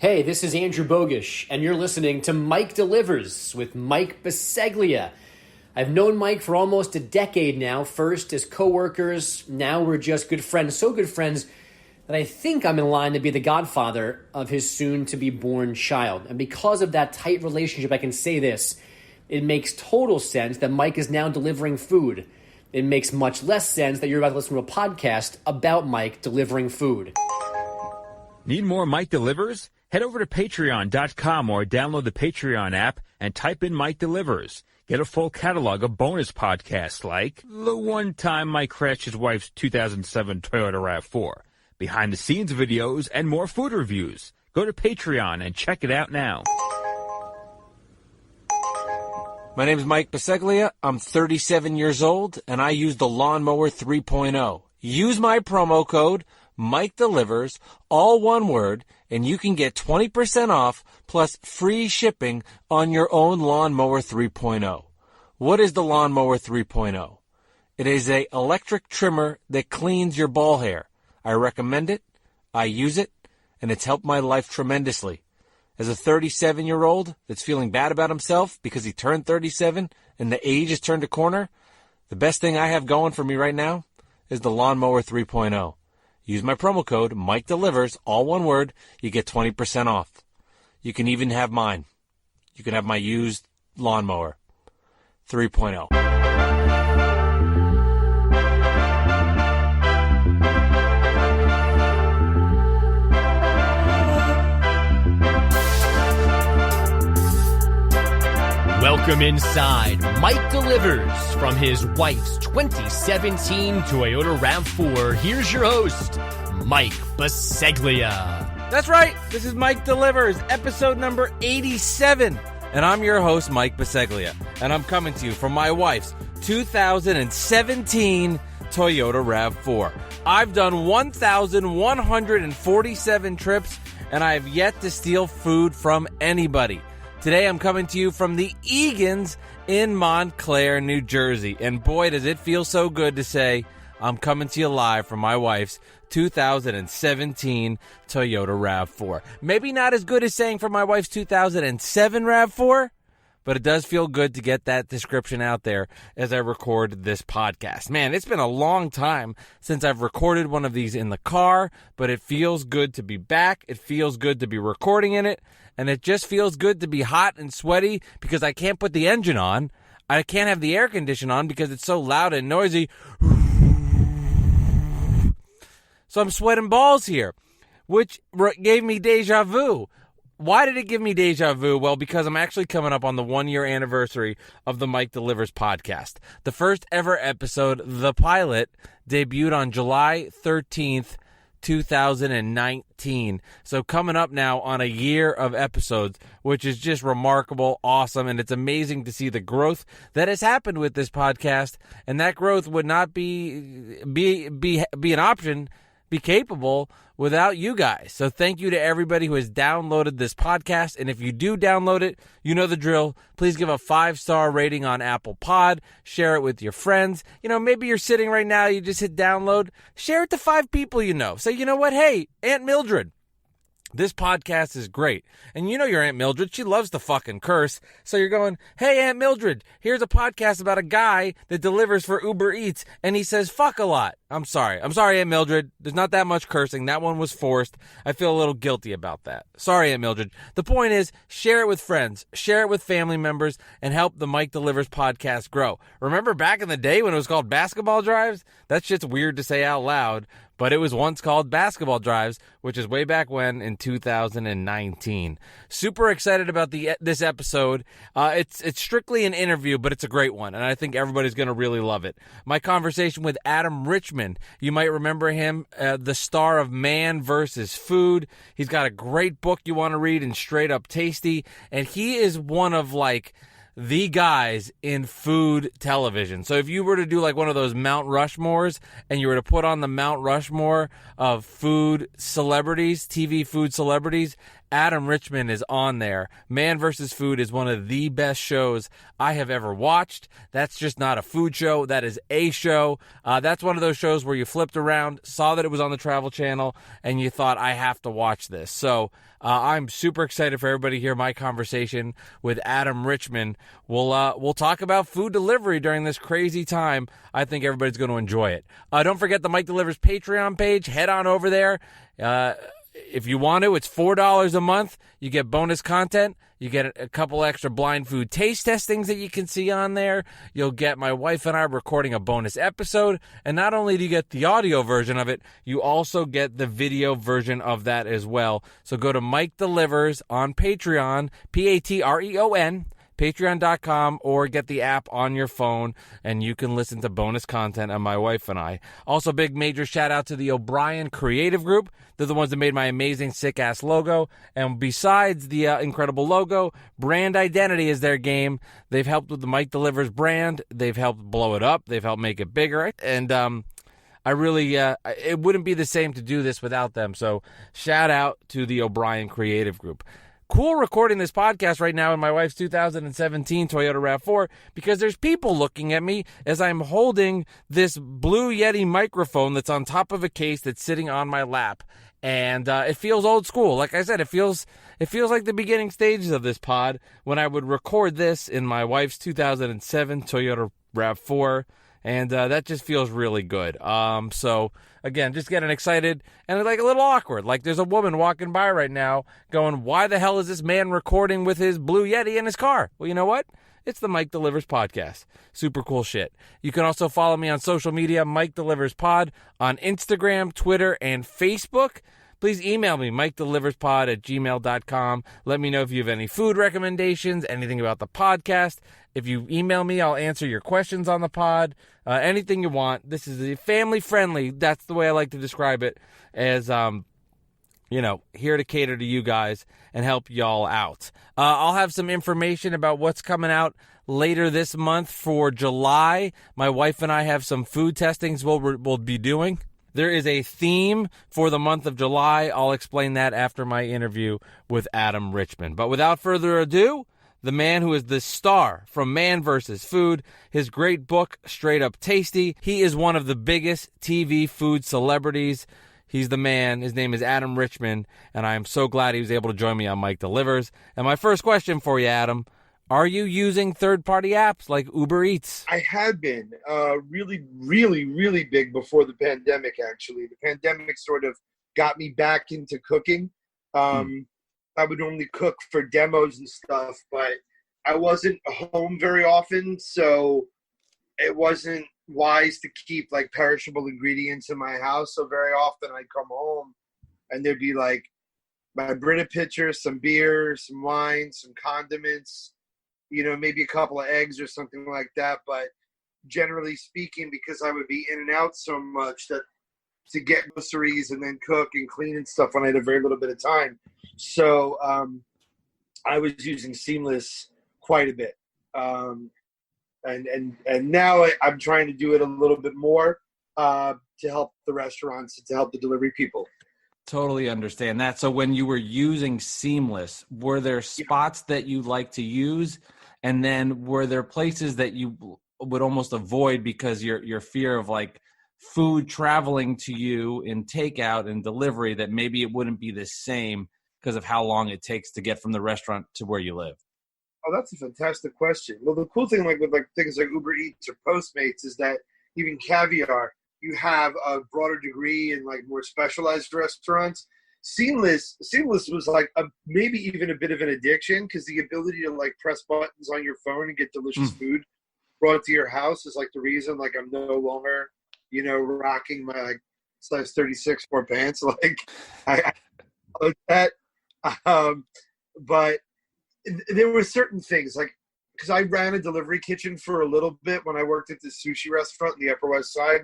Hey, this is Andrew Bogish, and you're listening to Mike Delivers with Mike Biseglia. I've known Mike for almost a decade now, first as co-workers, now we're just good friends, so good friends that I think I'm in line to be the godfather of his soon-to-be-born child. And because of that tight relationship, I can say this, it makes total sense that Mike is now delivering food. It makes much less sense that you're about to listen to a podcast about Mike delivering food. Need more Mike Delivers? Head over to patreon.com or download the Patreon app and type in Mike Delivers. Get a full catalog of bonus podcasts like the one time Mike crashed his wife's 2007 Toyota RAV4, behind-the-scenes videos, and more food reviews. Go to Patreon and check it out now. My name is Mike Biseglia. I'm 37 years old, and I use the Lawnmower 3.0. Use my promo code Mike Delivers, all one word, and you can get 20% off plus free shipping on your own Lawnmower 3.0. What is the Lawnmower 3.0? It is an electric trimmer that cleans your ball hair. I recommend it, I use it, and it's helped my life tremendously. As a 37-year-old that's feeling bad about himself because he turned 37 and the age has turned a corner, the best thing I have going for me right now is the Lawnmower 3.0. Use my promo code, Mike Delivers, all one word, you get 20% off. You can even have mine. You can have my used Lawnmower 3.0. Welcome inside Mike Delivers from his wife's 2017 Toyota RAV4. Here's your host, Mike Biseglia. That's right. This is Mike Delivers, episode number 87. And I'm your host, Mike Biseglia. And I'm coming to you from my wife's 2017 Toyota RAV4. I've done 1,147 trips, and I have yet to steal food from anybody. Today I'm coming to you from the Egan's in Montclair, New Jersey. And boy, does it feel so good to say I'm coming to you live from my wife's 2017 Toyota RAV4. Maybe not as good as saying from my wife's 2007 RAV4, but it does feel good to get that description out there as I record this podcast. Man, it's been a long time since I've recorded one of these in the car, but it feels good to be back. It feels good to be recording in it. And it just feels good to be hot and sweaty because I can't put the engine on. I can't have the air conditioner on because it's so loud and noisy. So I'm sweating balls here, which gave me deja vu. Why did it give me deja vu? Well, because I'm actually coming up on the 1-year anniversary of the Mike Delivers podcast. The first ever episode, the pilot, debuted on July 13th, 2019. So coming up now on a year of episodes, which is just remarkable, awesome, and it's amazing to see the growth that has happened with this podcast. And that growth would not be an option, be capable without you guys. So thank you to everybody who has downloaded this podcast. And if you do download it, you know the drill. Please give a 5-star rating on Apple Pod. Share it with your friends. You know, maybe you're sitting right now, you just hit download. Share it to 5 people you know. Say, you know what? Hey, Aunt Mildred, this podcast is great. And you know your Aunt Mildred, she loves to fucking curse. So you're going, hey, Aunt Mildred, here's a podcast about a guy that delivers for Uber Eats, and he says fuck a lot. I'm sorry, Aunt Mildred. There's not that much cursing. That one was forced. I feel a little guilty about that. Sorry, Aunt Mildred. The point is, share it with friends, share it with family members, and help the Mike Delivers podcast grow. Remember back in the day when it was called Basketball Drives? That shit's weird to say out loud, but it was once called Basketball Drives, which is way back when in 2019. Super excited about this episode. It's strictly an interview, but it's a great one, and I think everybody's going to really love it. My conversation with Adam Richman. You might remember him, the star of Man vs. Food. He's got a great book you want to read and Straight Up Tasty, and he is one of the guys in food television. So if you were to do one of those Mount Rushmores and you were to put on the Mount Rushmore of food celebrities, TV food celebrities, Adam Richman is on there. Man vs. Food is one of the best shows I have ever watched. That's just not a food show. That is a show. That's one of those shows where you flipped around, saw that it was on the Travel Channel, and you thought, I have to watch this. So I'm super excited for everybody to hear my conversation with Adam Richman. We'll talk about food delivery during this crazy time. I think everybody's going to enjoy it. Don't forget the Mike Delivers Patreon page. Head on over there. If you want to, it's $4 a month. You get bonus content. You get a couple extra blind food taste testings that you can see on there. You'll get my wife and I recording a bonus episode. And not only do you get the audio version of it, you also get the video version of that as well. So go to Mike Delivers on Patreon, Patreon, patreon.com, or get the app on your phone, and you can listen to bonus content on my wife and I. Also, big major shout out to the O'Brien Creative Group. They're the ones that made my amazing sick-ass logo. And besides the incredible logo, brand identity is their game. They've helped with the Mike Delivers brand. They've helped blow it up. They've helped make it bigger. And I really, it wouldn't be the same to do this without them. So shout out to the O'Brien Creative Group. Cool recording this podcast right now in my wife's 2017 Toyota RAV4 because there's people looking at me as I'm holding this Blue Yeti microphone that's on top of a case that's sitting on my lap. And it feels old school. Like I said, it feels like the beginning stages of this pod when I would record this in my wife's 2007 Toyota RAV4. And that just feels really good. So, again, just getting excited and like a little awkward. Like there's a woman walking by right now going, why the hell is this man recording with his Blue Yeti in his car? Well, you know what? It's the Mike Delivers podcast. Super cool shit. You can also follow me on social media, Mike Delivers Pod, on Instagram, Twitter, and Facebook. Please email me, MikeDeliversPod@gmail.com. Let me know if you have any food recommendations, anything about the podcast. If you email me, I'll answer your questions on the pod. Anything you want. This is family-friendly. That's the way I like to describe it as, here to cater to you guys and help y'all out. I'll have some information about what's coming out later this month for July. My wife and I have some food testings we'll be doing. There is a theme for the month of July. I'll explain that after my interview with Adam Richman. But without further ado, the man who is the star from Man vs. Food, his great book, Straight Up Tasty. He is one of the biggest TV food celebrities. He's the man. His name is Adam Richman, and I am so glad he was able to join me on Mike Delivers. And my first question for you, Adam, are you using third-party apps like Uber Eats? I had been really, really, really big before the pandemic, actually. The pandemic sort of got me back into cooking. I would normally cook for demos and stuff, but I wasn't home very often, so it wasn't wise to keep like perishable ingredients in my house. So very often I'd come home and there'd be like my Brita pitcher, some beer, some wine, some condiments, maybe a couple of eggs or something like that. But generally speaking, because I would be in and out so much that to get groceries and then cook and clean and stuff when I had a very little bit of time. So I was using Seamless quite a bit. And now I'm trying to do it a little bit more to help the restaurants, to help the delivery people. Totally understand that. So when you were using Seamless, were there spots that you like to use? And then were there places that you would almost avoid because your fear of like food traveling to you in takeout and delivery, that maybe it wouldn't be the same because of how long it takes to get from the restaurant to where you live? Oh, that's a fantastic question. Well, the cool thing with things like Uber Eats or Postmates is that even Caviar, you have a broader degree in like more specialized restaurants. Seamless was like maybe even a bit of an addiction because the ability to like press buttons on your phone and get delicious food brought to your house is like the reason like I'm no longer, rocking my like size 36 more pants. Like I like that. But there were certain things like, because I ran a delivery kitchen for a little bit when I worked at the sushi restaurant in the Upper West Side.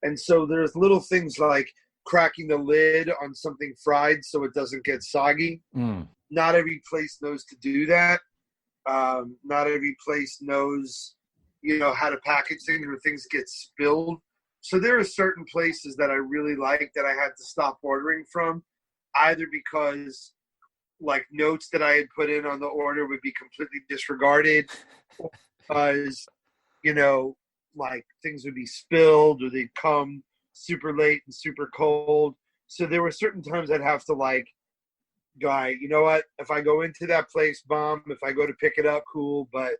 And so there's little things like cracking the lid on something fried so it doesn't get soggy. Not every place knows to do that. Not every place knows, how to package things or things get spilled. So there are certain places that I really like that I had to stop ordering from, either because like notes that I had put in on the order would be completely disregarded because, you know, like things would be spilled or they'd come super late and super cold. So there were certain times I'd have to like, guy, you know what? If I go into that place, bomb. If I go to pick it up, cool. But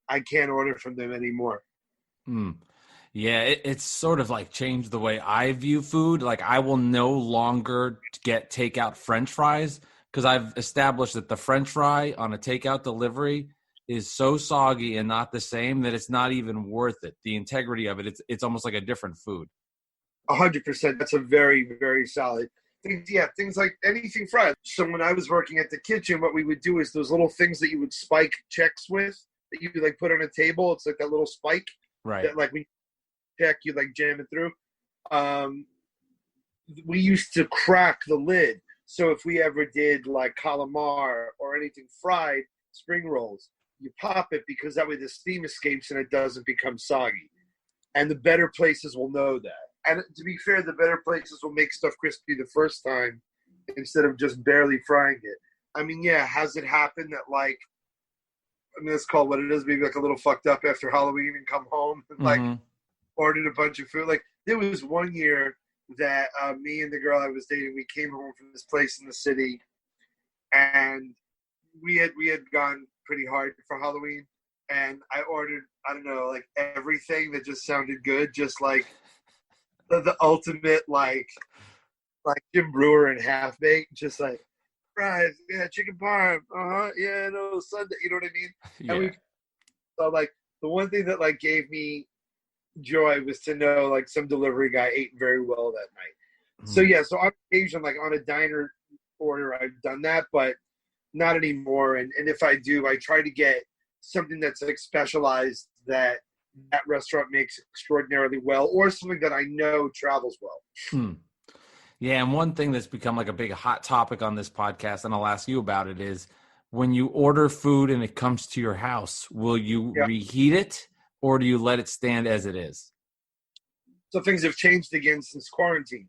I can't order from them anymore. Yeah, it's sort of like changed the way I view food. Like I will no longer get takeout French fries because I've established that the French fry on a takeout delivery is so soggy and not the same that it's not even worth it. The integrity of it, it's almost like a different food. 100%. That's a very, very solid thing. Yeah, things like anything fried. So when I was working at the kitchen, what we would do is those little things that you would spike checks with that you like put on a table. It's like that little spike. Right. That like we check, you like jam it through. We used to crack the lid. So if we ever did like calamar or anything fried, spring rolls, you pop it because that way the steam escapes and it doesn't become soggy. And the better places will know that. And to be fair, the better places will make stuff crispy the first time instead of just barely frying it. I mean, yeah, has it happened that like, I mean, let's call it what it is, maybe like a little fucked up after Halloween and come home and like ordered a bunch of food. Like there was one year that me and the girl I was dating, we came home from this place in the city and we had gone pretty hard for Halloween. And I ordered, I don't know, like everything that just sounded good, just like the ultimate, like Jim Brewer and Half Baked, just like fries, yeah, chicken parm, yeah, no, Sunday, you know what I mean? Yeah. And so like the one thing that like gave me joy was to know like some delivery guy ate very well that night. So yeah, so on occasion, like on a diner order, I've done that, but not anymore. And if I do, I try to get something that's like specialized that restaurant makes extraordinarily well, or something that I know travels well. Yeah, and one thing that's become like a big hot topic on this podcast, and I'll ask you about it, is when you order food and it comes to your house, will you reheat it or do you let it stand as it is? So things have changed again since quarantine.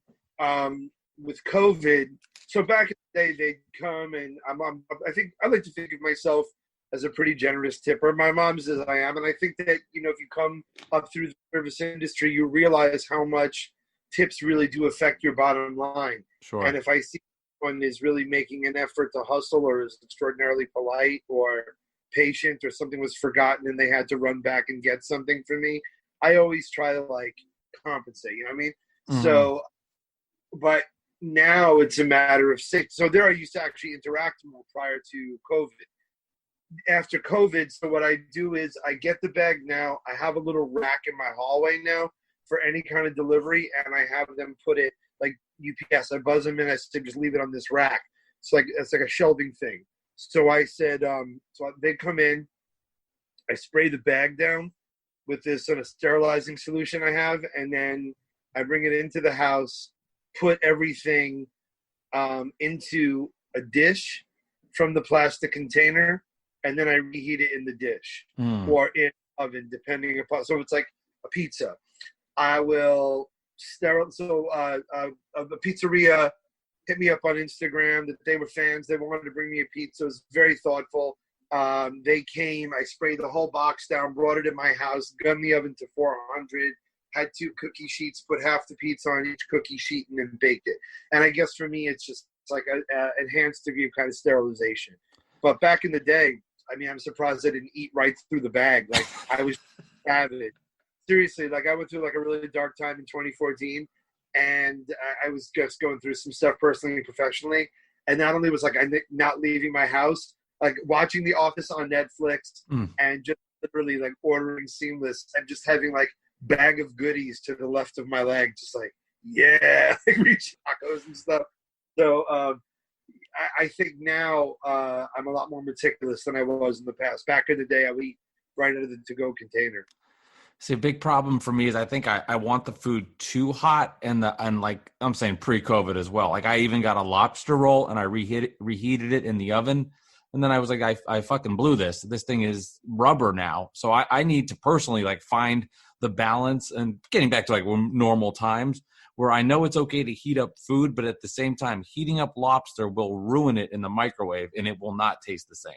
With COVID, so back in the day, they'd come and I think I like to think of myself as a pretty generous tipper. My mom's as I am. And I think that, you know, if you come up through the service industry, you realize how much tips really do affect your bottom line. Sure. And if I see someone is really making an effort to hustle or is extraordinarily polite or patient or something was forgotten and they had to run back and get something for me, I always try to like compensate, you know what I mean? So, but now it's a matter of so there I used to actually interact more prior to COVID. After COVID, so what I do is I get the bag now. I have a little rack in my hallway now for any kind of delivery, and I have them put it like UPS. I buzz them in. I said, just leave it on this rack. It's like a shelving thing. So I said, so they come in. I spray the bag down with this sort of sterilizing solution I have, and then I bring it into the house, put everything into a dish from the plastic container, and then I reheat it in the dish or in the oven, depending upon. So it's like a pizza. I will So a pizzeria hit me up on Instagram that they were fans. They wanted to bring me a pizza. It was very thoughtful. They came. I sprayed the whole box down, brought it in my house, gunned the oven to 400. Had 2 cookie sheets, put half the pizza on each cookie sheet, and then baked it. And I guess for me, it's like an enhanced degree of kind of sterilization. But back in the day, I mean, I'm surprised I didn't eat right through the bag. Like, I was savage. Seriously, like, I went through, like, a really dark time in 2014, and I was just going through some stuff personally and professionally. And not only was, like, I not leaving my house, like, watching The Office on Netflix and just literally, like, ordering Seamless and just having, like, bag of goodies to the left of my leg, just like, yeah, like, reach tacos and stuff. So, I think now I'm a lot more meticulous than I was in the past. Back in the day, I would eat right out of the to-go container. See, a big problem for me is I think I want the food too hot, and like I'm saying pre-COVID as well. Like I even got a lobster roll and I reheated it in the oven, and then I was like, I fucking blew this. This thing is rubber now, so I need to personally like find the balance. And getting back to like normal times where I know it's okay to heat up food, but at the same time, heating up lobster will ruin it in the microwave and it will not taste the same.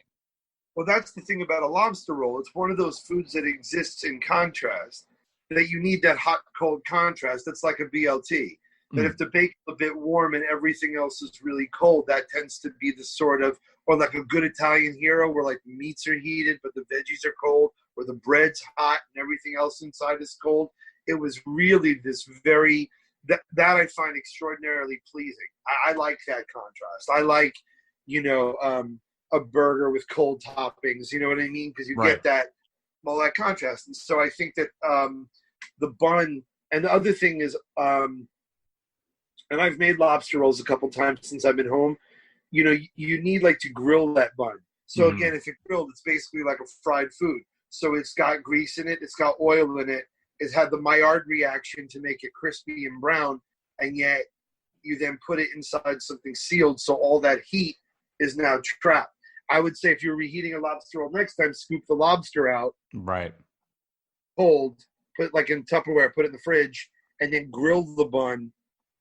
Well, that's the thing about a lobster roll. It's one of those foods that exists in contrast, that you need that hot-cold contrast. It's like a BLT. That if the bacon's a bit warm and everything else is really cold, that tends to be the sort of, or like a good Italian hero where like the meats are heated but the veggies are cold, or the bread's hot and everything else inside is cold. It was really this very, that I find extraordinarily pleasing. I like that contrast. I like, a burger with cold toppings, you know what I mean? Because you get that contrast. And so I think that the bun, and the other thing is, and I've made lobster rolls a couple times since I've been home, you need like to grill that bun. So again, if it's grilled, it's basically like a fried food. So it's got grease in it, it's got oil in it, it's had the Maillard reaction to make it crispy and brown, and yet you then put it inside something sealed, so all that heat is now trapped. I would say if you're reheating a lobster roll next time, scoop the lobster out. Right. Cold, put it like in Tupperware, put it in the fridge, and then grill the bun.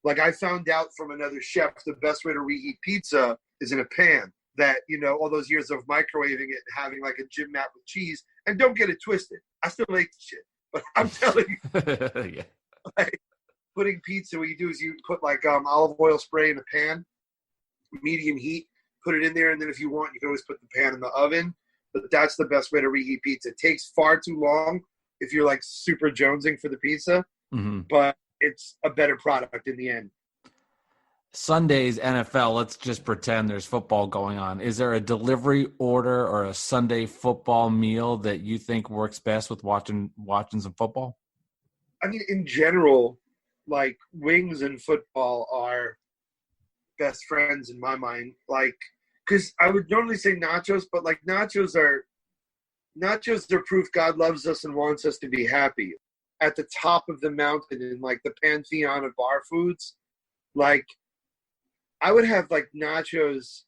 Like I found out from another chef, the best way to reheat pizza is in a pan. That, all those years of microwaving it and having like a gym mat with cheese. And don't get it twisted. I still like the shit. But I'm telling you, like, putting pizza, what you do is you put like olive oil spray in a pan, medium heat, put it in there, and then if you want, you can always put the pan in the oven. But that's the best way to reheat pizza. It takes far too long if you're like super jonesing for the pizza, but it's a better product in the end. Sunday's NFL, let's just pretend there's football going on. Is there a delivery order or a Sunday football meal that you think works best with watching some football? I mean, in general, like wings and football are best friends in my mind. Like, because I would normally say nachos, but like nachos are proof God loves us and wants us to be happy. At the top of the mountain in like the pantheon of bar foods, like I would have like nachos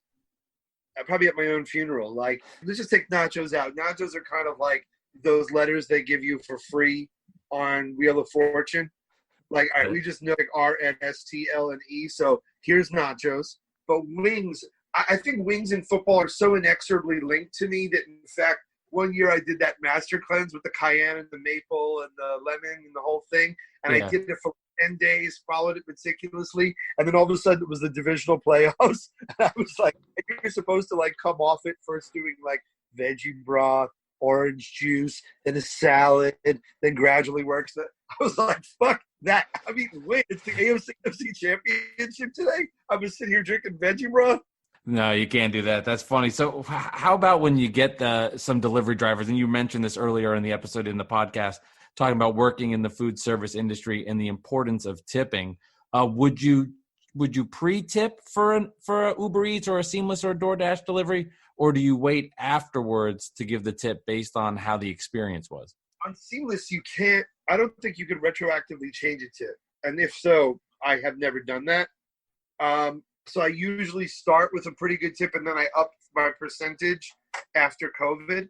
probably at my own funeral. Like, let's just take nachos out. Nachos are kind of like those letters they give you for free on Wheel of Fortune. Like, all right, we just know like RNSTLNE. So here's nachos. But wings, I think wings and football are so inexorably linked to me that, in fact, one year I did that master cleanse with the cayenne and the maple and the lemon and the whole thing. And I did it for 10 days, followed it meticulously. And then all of a sudden it was the divisional playoffs. And I was like, you're supposed to like come off it first doing like veggie broth, orange juice, then a salad, then gradually works. I was like, fuck that. I mean, wait, it's the AFC championship today? I was sitting here drinking veggie broth. No, you can't do that. That's funny. So how about when you get some delivery drivers, and you mentioned this earlier in the episode in the podcast, talking about working in the food service industry and the importance of tipping. Would you pre-tip for a Uber Eats or a Seamless or a DoorDash delivery, or do you wait afterwards to give the tip based on how the experience was? On Seamless, you can't. I don't think you could retroactively change a tip, and if so, I have never done that. So I usually start with a pretty good tip, and then I up my percentage after COVID.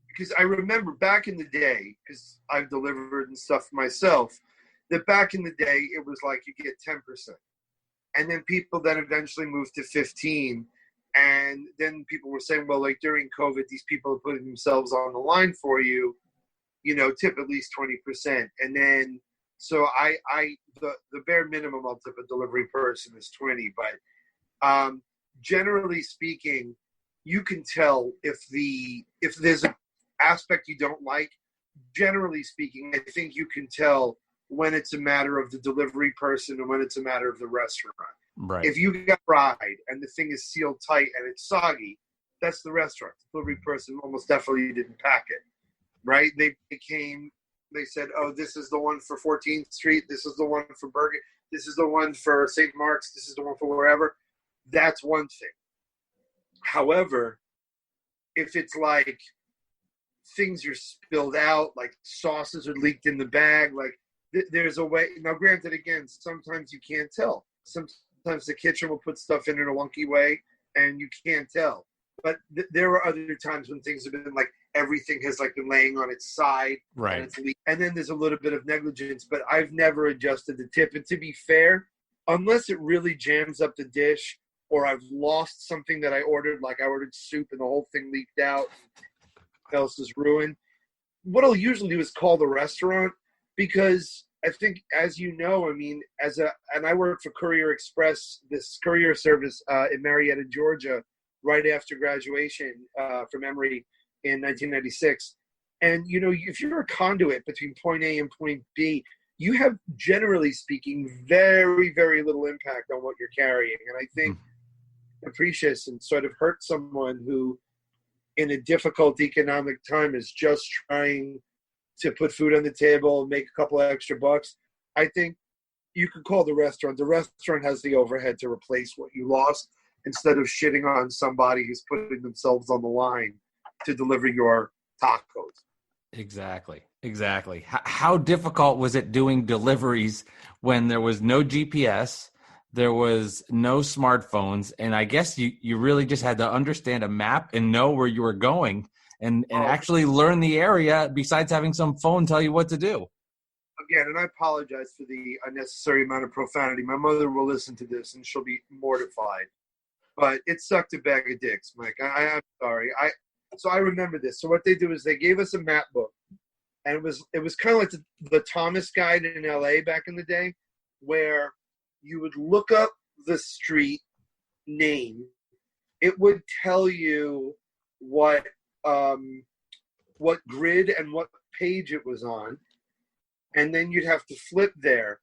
Because I remember back in the day, because I've delivered and stuff myself, that back in the day, it was like you get 10%. And then people then eventually moved to 15. And then people were saying, well, like during COVID, these people are putting themselves on the line for you, tip at least 20%. And then, so the bare minimum I'll tip a delivery person is 20. But generally speaking, you can tell if there's an aspect you don't like. Generally speaking, I think you can tell when it's a matter of the delivery person and when it's a matter of the restaurant. Right. If you got fried and the thing is sealed tight and it's soggy, that's the restaurant. The delivery person almost definitely didn't pack it. Right? They said, oh, this is the one for 14th Street. This is the one for Bergen. This is the one for St. Mark's. This is the one for wherever. That's one thing. However, if it's like things are spilled out, like sauces are leaked in the bag, like there's a way. Now, granted, again, sometimes you can't tell. Sometimes the kitchen will put stuff in a wonky way, and you can't tell. But there were other times when things have been like everything has like been laying on its side, Right. And, and then there's a little bit of negligence. But I've never adjusted the tip. And to be fair, unless it really jams up the dish, or I've lost something that I ordered, like I ordered soup and the whole thing leaked out, else is ruined. What I'll usually do is call the restaurant, because I think, as you know, I mean, and I worked for Courier Express, this courier service in Marietta, Georgia, right after graduation from Emory in 1996. And, you know, if you're a conduit between point A and point B, you have, generally speaking, very, very little impact on what you're carrying. And I think capricious and sort of hurt someone who, in a difficult economic time, is just trying to put food on the table, make a couple of extra bucks. I think you could call the restaurant. The restaurant has the overhead to replace what you lost, instead of shitting on somebody who's putting themselves on the line to deliver your tacos. Exactly. How difficult was it doing deliveries when there was no GPS, there was no smartphones, and I guess you really just had to understand a map and know where you were going and actually learn the area, besides having some phone tell you what to do? Again, and I apologize for the unnecessary amount of profanity. My mother will listen to this and she'll be mortified. But it sucked a bag of dicks, Mike. I'm sorry. So I remember this. So what they do is they gave us a map book, and it was kind of like the Thomas Guide in LA back in the day, where you would look up the street name. It would tell you what grid and what page it was on, and then you'd have to flip there.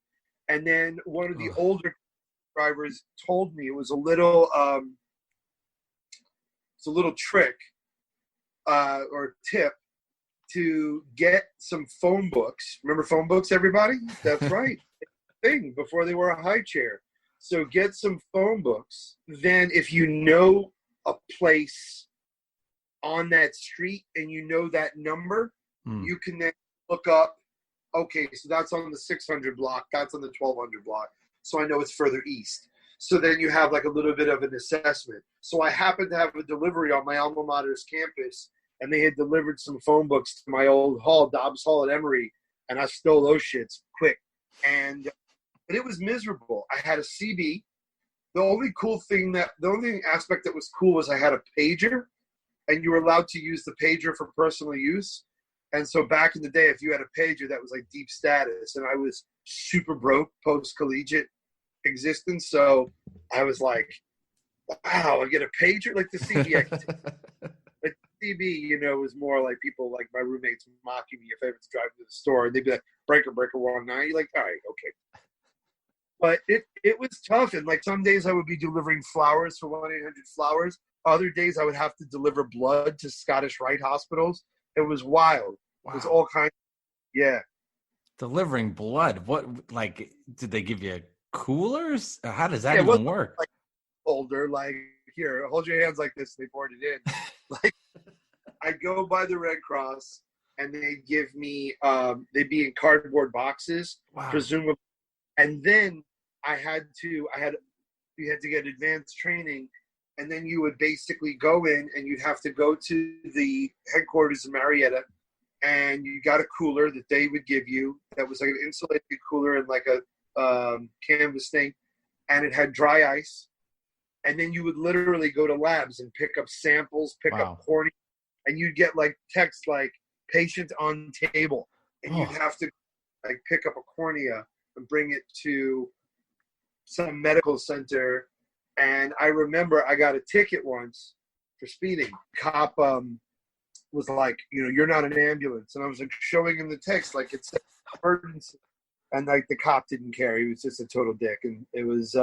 And then one of the older drivers told me it was a little trick or tip to get some phone books. Remember phone books, everybody? That's right. Thing before they were a high chair. So get some phone books. Then if you know a place on that street and you know that number, you can then look up, okay, so that's on the 600 block, that's on the 1200 block. So I know it's further east. So then you have like a little bit of an assessment. So I happened to have a delivery on my alma mater's campus, and they had delivered some phone books to my old hall, Dobbs Hall at Emory, and I stole those shits quick. But it was miserable. I had a CB. The only aspect that was cool was I had a pager, and you were allowed to use the pager for personal use. And so back in the day, if you had a pager, that was like deep status. And I was super broke post-collegiate existence. So I was like, wow, I get a pager? Like the CB. But CB, you know, was more like people like my roommates mocking me if I ever drive to the store. And they'd be like, breaker 1-9. You're like, all right, okay. But it was tough. And like some days I would be delivering flowers for 1-800-Flowers. Other days I would have to deliver blood to Scottish Rite hospitals. It was wild. Wow. It was all kinds. Yeah. Delivering blood. What, like, did they give you coolers? How does that even work? Like older, like, here, hold your hands like this. They poured it in. Like, I go by the Red Cross, and they give me, they'd be in cardboard boxes, presumably. And then you had to get advanced training, and then you would basically go in, and you'd have to go to the headquarters in Marietta, and you got a cooler that they would give you that was like an insulated cooler and like a canvas thing, and it had dry ice. And then you would literally go to labs and pick up samples, pick up cornea, and you'd get like text like patient on table, and you'd have to like pick up a cornea and bring it to some medical center. And I remember I got a ticket once for speeding. Cop was like, you know, you're not an ambulance. And I was like showing him the text like it's emergency. And like the cop didn't care. He was just a total dick. And it was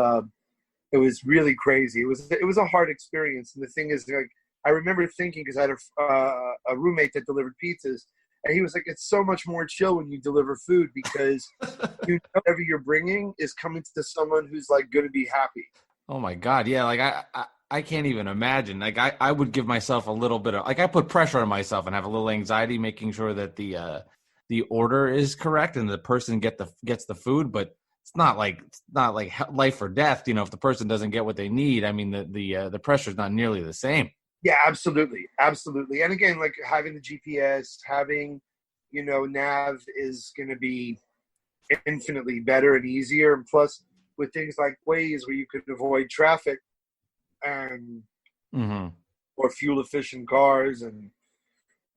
really crazy. It was a hard experience. And the thing is, like, I remember thinking, because I had a roommate that delivered pizzas, and he was like, it's so much more chill when you deliver food, because you know whatever you're bringing is coming to someone who's like going to be happy. Oh my God. Yeah. Like I can't even imagine. Like I would give myself a little bit of, like, I put pressure on myself and have a little anxiety, making sure that the order is correct and the person gets the food, but it's not like life or death. You know, if the person doesn't get what they need, I mean, the pressure is not nearly the same. Yeah, absolutely, absolutely. And again, like having the GPS, having nav is going to be infinitely better and easier. And plus, with things like Waze, where you could avoid traffic and Mm-hmm. or fuel efficient cars and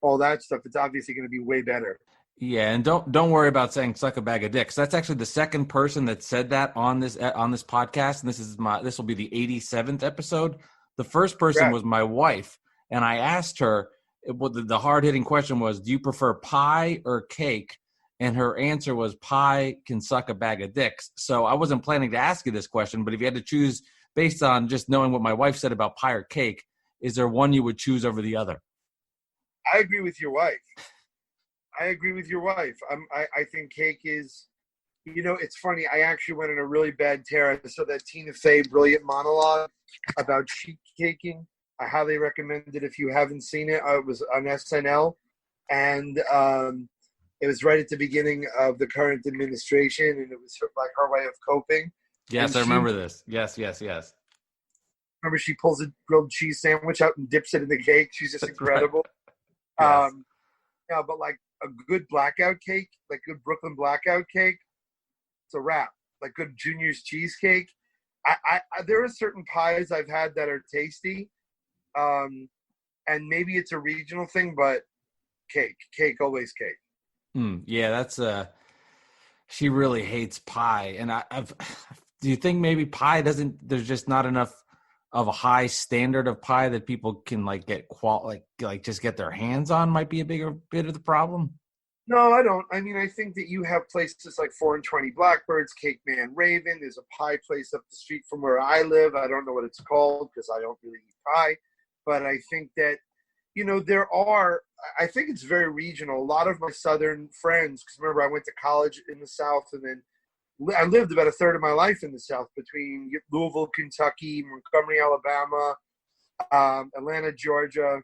all that stuff, it's obviously going to be way better. Yeah, and don't worry about saying "suck a bag of dicks." That's actually the second person that said that on this podcast, and this will be the 87th episode. The first person Correct. was my wife, and I asked her what the hard hitting question was: do you prefer pie or cake? And her answer was pie can suck a bag of dicks. So I wasn't planning to ask you this question, but if you had to choose based on just knowing what my wife said about pie or cake, is there one you would choose over the other? I agree with your wife. I think cake is, it's funny. I actually went on a really bad tear. I saw that Tina Fey brilliant monologue about sheet caking. I highly recommend it if you haven't seen it. It was on SNL, and it was right at the beginning of the current administration, and it was like her way of coping. Yes, And I remember this. Yes. remember she pulls a grilled cheese sandwich out and dips it in the cake. She's just incredible. Yes. Yeah, but like a good blackout cake, like good Brooklyn blackout cake, it's a wrap. Like good Junior's cheesecake. I there are certain pies I've had that are tasty, and maybe it's a regional thing, but cake, always cake. Yeah, that's she really hates pie, and I've. Do you think maybe pie doesn't? There's just not enough of a high standard of pie that people can like get like just get their hands on. Might be a bigger bit of the problem. No, I don't. I mean, I think that you have places like 4 and 20 Blackbirds, Cake Man Raven. There's a pie place up the street from where I live. I don't know what it's called because I don't really eat pie. But I think that, I think it's very regional. A lot of my Southern friends, because remember, I went to college in the South and then I lived about a third of my life in the South between Louisville, Kentucky, Montgomery, Alabama, Atlanta, Georgia,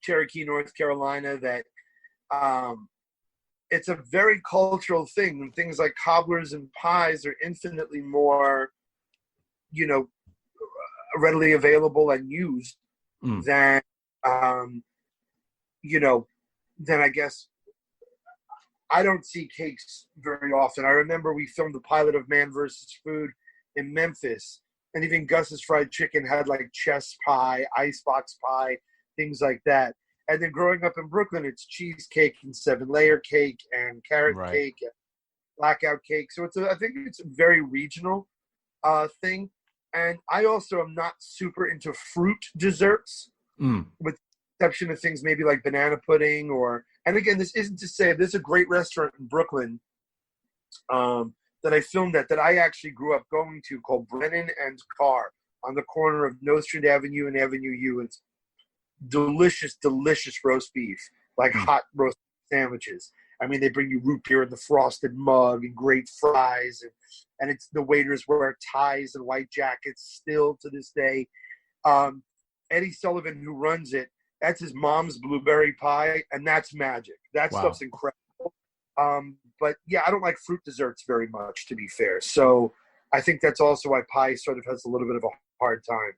Cherokee, North Carolina, that it's a very cultural thing. And things like cobblers and pies are infinitely more, readily available and used than, than I guess. I don't see cakes very often. I remember we filmed the pilot of Man vs. Food in Memphis, and even Gus's Fried Chicken had like chess pie, icebox pie, things like that. And then growing up in Brooklyn, it's cheesecake and 7-layer cake and carrot cake and blackout cake. So I think it's a very regional thing. And I also am not super into fruit desserts, with the exception of things maybe like banana pudding and again, this isn't to say there's a great restaurant in Brooklyn that I filmed at that I actually grew up going to called Brennan and Carr on the corner of Nostrand Avenue and Avenue U. It's delicious roast beef, like hot roast sandwiches. I mean, they bring you root beer in the frosted mug and great fries, and it's the waiters wear ties and white jackets still to this day. Eddie Sullivan, who runs it, that's his mom's blueberry pie, and that's magic. That stuff's incredible. But yeah, I don't like fruit desserts very much, to be fair. So I think that's also why pie sort of has a little bit of a hard time.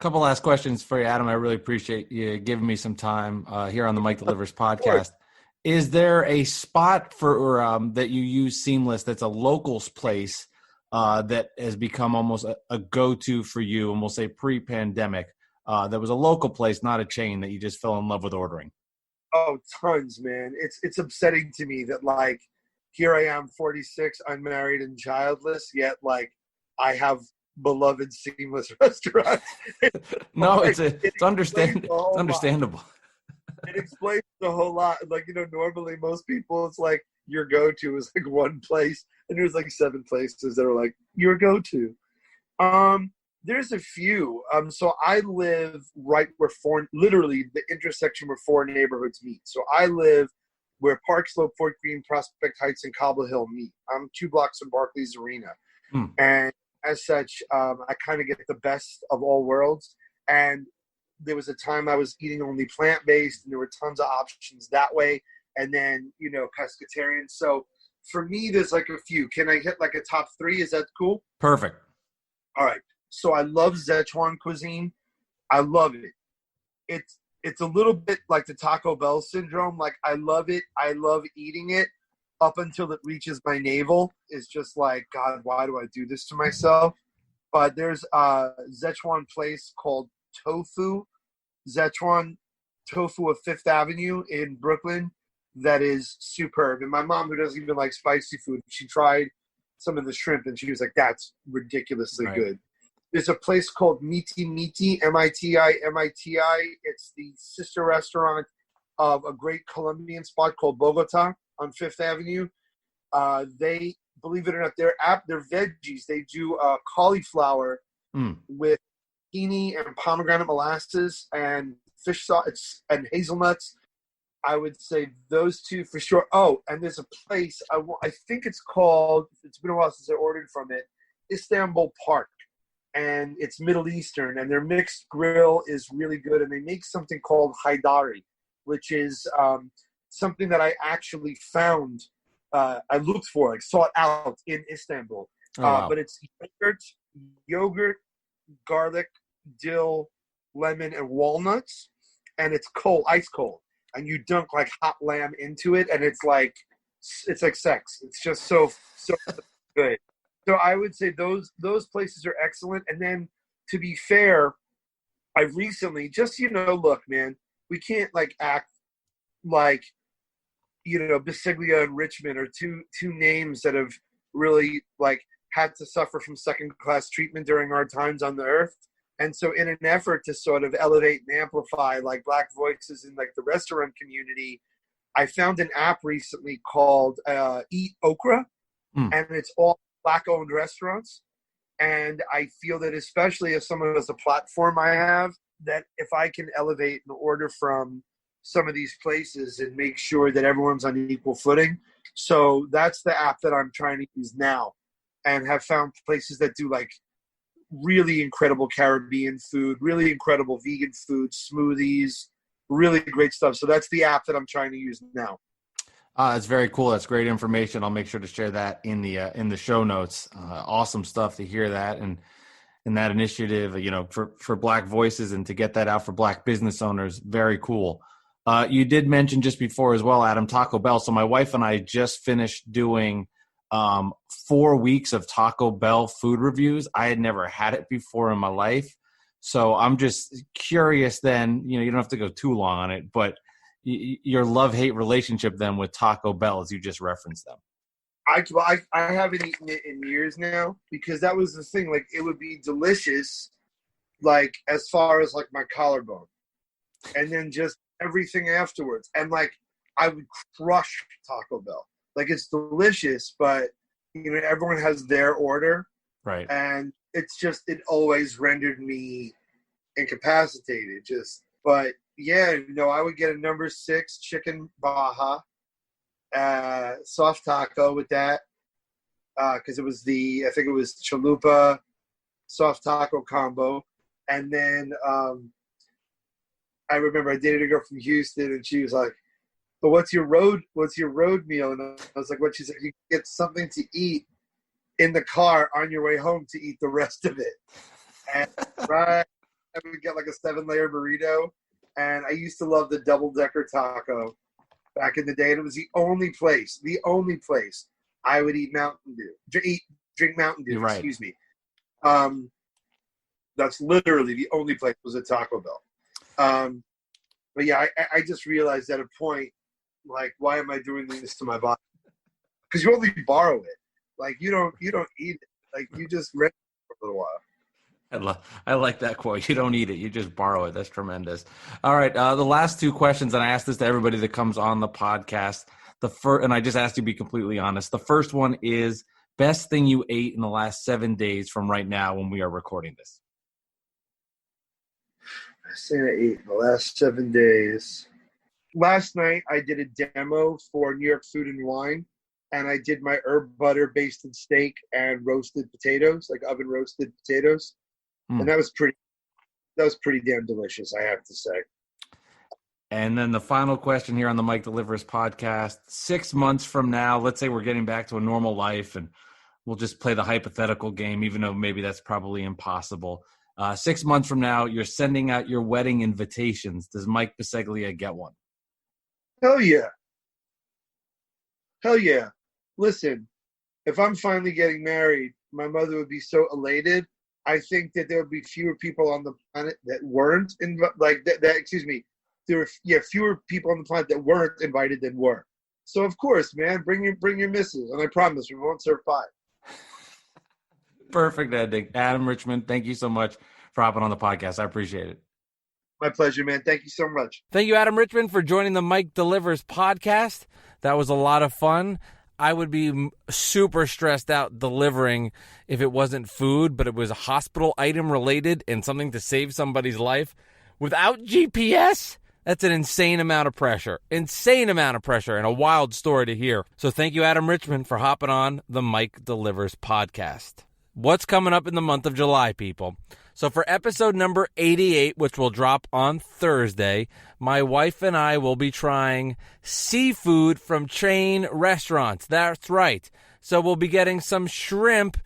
Couple last questions for you, Adam. I really appreciate you giving me some time here on the Mike Delivers podcast. Is there a spot for that you use Seamless that's a locals place that has become almost a go-to for you, and we'll say pre-pandemic, that was a local place, not a chain, that you just fell in love with ordering? Oh, tons, man. It's upsetting to me that, like, here I am, 46, unmarried and childless, yet, like, I have beloved Seamless restaurants. No, it's understandable. It explains a whole lot. Like, normally most people, it's like your go-to is like one place, and there's like 7 places that are like your go-to. There's a few. So I live right where literally the intersection where 4 neighborhoods meet. So I live where Park Slope, Fort Greene, Prospect Heights, and Cobble Hill meet. I'm 2 blocks from Barclays Arena. And as such, I kind of get the best of all worlds. And there was a time I was eating only plant-based, and there were tons of options that way. And then, pescatarian. So for me, there's like a few. Can I hit like a top 3? Is that cool? Perfect. All right. So I love Szechuan cuisine. I love it. It's a little bit like the Taco Bell syndrome. Like, I love it. I love eating it up until it reaches my navel. It's just like, God, why do I do this to myself? But there's a Szechuan place called Szechuan Tofu of Fifth Avenue in Brooklyn that is superb. And my mom, who doesn't even like spicy food, she tried some of the shrimp and she was like, that's ridiculously good. There's a place called Miti Miti, M-I-T-I. It's the sister restaurant of a great Colombian spot called Bogota on Fifth Avenue. They, believe it or not, their veggies, they do cauliflower with tahini and pomegranate molasses and fish sauce and hazelnuts. I would say those two for sure. Oh, and there's a place, I think it's called, it's been a while since I ordered from it, Istanbul Park. And it's Middle Eastern, and their mixed grill is really good. And they make something called Haidari, which is something that I actually found, I looked for, like sought out in Istanbul. Wow. But it's yogurt, garlic, dill, lemon, and walnuts. And it's cold, ice cold. And you dunk like hot lamb into it, and it's like sex. It's just so good. So I would say those places are excellent. And then, to be fair, I've recently just, look, man, we can't like act like, Bisceglia and Richman are two names that have really like had to suffer from second class treatment during our times on the earth. And so in an effort to sort of elevate and amplify like Black voices in like the restaurant community, I found an app recently called Eat Okra, and it's all Black-owned restaurants. And I feel that especially as someone who has a platform I have, that if I can elevate an order from some of these places and make sure that everyone's on equal footing. So that's the app that I'm trying to use now, and have found places that do like really incredible Caribbean food, really incredible vegan food, smoothies, really great stuff. So that's the app that I'm trying to use now. That's very cool. That's great information. I'll make sure to share that in the show notes. Awesome stuff to hear that, and that initiative, for Black voices, and to get that out for Black business owners. Very cool. You did mention just before as well, Adam, Taco Bell. So my wife and I just finished doing 4 weeks of Taco Bell food reviews. I had never had it before in my life. So I'm just curious then, you don't have to go too long on it, but your love-hate relationship then with Taco Bell, as you just referenced them. I haven't eaten it in years now, because that was the thing. Like, it would be delicious, like, as far as, like, my collarbone. And then just everything afterwards. And, like, I would crush Taco Bell. Like, it's delicious, but, everyone has their order. Right. And it's just, it always rendered me incapacitated. But, yeah, I would get a number 6 chicken Baja. Soft taco with that, because it was I think it was chalupa soft taco combo. And then I remember I dated a girl from Houston, and she was like, "But what's your road meal?" And I was like, "What?" She's like, "You get something to eat in the car on your way home to eat the rest of it." And I would get like a 7-layer burrito, and I used to love the double-decker taco back in the day, and it was the only place I would eat Mountain Dew, drink Mountain Dew. Right. Excuse me. That's literally the only place was a Taco Bell. But yeah, I just realized at a point, like, why am I doing this to my body? Because you only borrow it. Like, you don't eat it. Like, you just rent it for a little while. I like that quote. You don't eat it. You just borrow it. That's tremendous. All right. The last 2 questions, and I ask this to everybody that comes on the podcast. And I just asked you to be completely honest. The first one is, best thing you ate in the last 7 days from right now when we are recording this. Best thing I ate in the last 7 days. Last night, I did a demo for New York Food and Wine, and I did my herb butter basted steak and roasted potatoes, like oven roasted potatoes. And that was pretty damn delicious, I have to say. And then the final question here on the Mike Delivers podcast, 6 months from now, let's say we're getting back to a normal life, and we'll just play the hypothetical game, even though maybe that's probably impossible. 6 months from now, you're sending out your wedding invitations. Does Mike Biseglia get one? Hell yeah. Hell yeah. Listen, if I'm finally getting married, my mother would be so elated. I think that there would be fewer people on the planet that weren't there were fewer people on the planet that weren't invited than were. So of course, man, bring your missus, and I promise we won't serve 5. Perfect ending. Adam Richman, thank you so much for hopping on the podcast. I appreciate it. My pleasure, man. Thank you so much. Thank you, Adam Richman, for joining the Mike Delivers podcast. That was a lot of fun. I would be super stressed out delivering if it wasn't food, but it was a hospital item related and something to save somebody's life. Without GPS, that's an insane amount of pressure. Insane amount of pressure and a wild story to hear. So thank you, Adam Richman, for hopping on the Mike Delivers podcast. What's coming up in the month of July, people? So for episode number 88, which will drop on Thursday, my wife and I will be trying seafood from chain restaurants. That's right. So we'll be getting some shrimp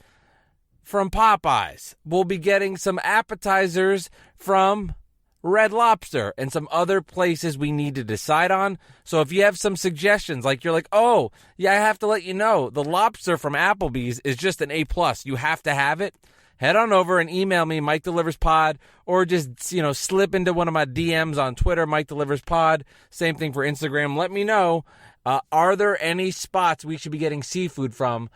from Popeyes. We'll be getting some appetizers from Red Lobster and some other places we need to decide on. So if you have some suggestions, like you're like, oh, yeah, I have to let you know, the lobster from Applebee's is just an A+. You have to have it. Head on over and email me, Mike Delivers Pod, or just, slip into one of my DMs on Twitter, Mike Delivers Pod. Same thing for Instagram. Let me know, are there any spots we should be getting seafood from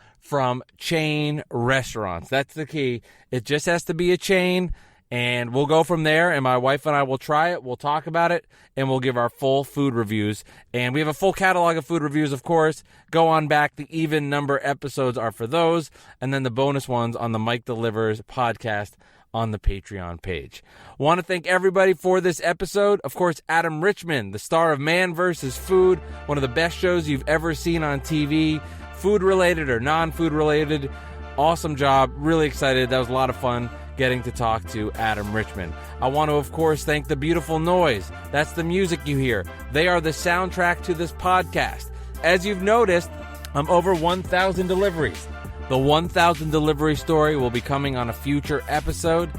chain restaurants? That's the key. It just has to be a chain, and we'll go from there, and my wife and I will try it. We'll talk about it, and we'll give our full food reviews. And we have a full catalog of food reviews, of course. Go on back. The even number episodes are for those, and then the bonus ones on the Mike Delivers podcast on the Patreon page. Want to thank everybody for this episode. Of course, Adam Richman, the star of Man vs. Food, one of the best shows you've ever seen on TV, food-related or non-food related. Awesome job. Really excited. That was a lot of fun getting to talk to Adam Richman. I want to, of course, thank The Beautiful Noise. That's the music you hear. They are the soundtrack to this podcast. As you've noticed, I'm over 1,000 deliveries. The 1,000 delivery story will be coming on a future episode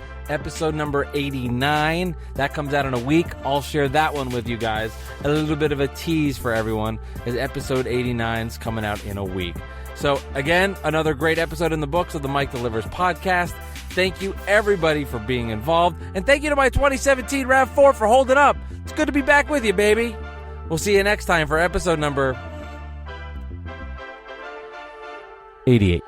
number 89. That comes out in a week. I'll share that one with you guys. A little bit of a tease for everyone, as episode 89 is coming out in a week. So, again, another great episode in the books of the Mike Delivers podcast. Thank you, everybody, for being involved. And thank you to my 2017 RAV4 for holding up. It's good to be back with you, baby. We'll see you next time for episode number 88.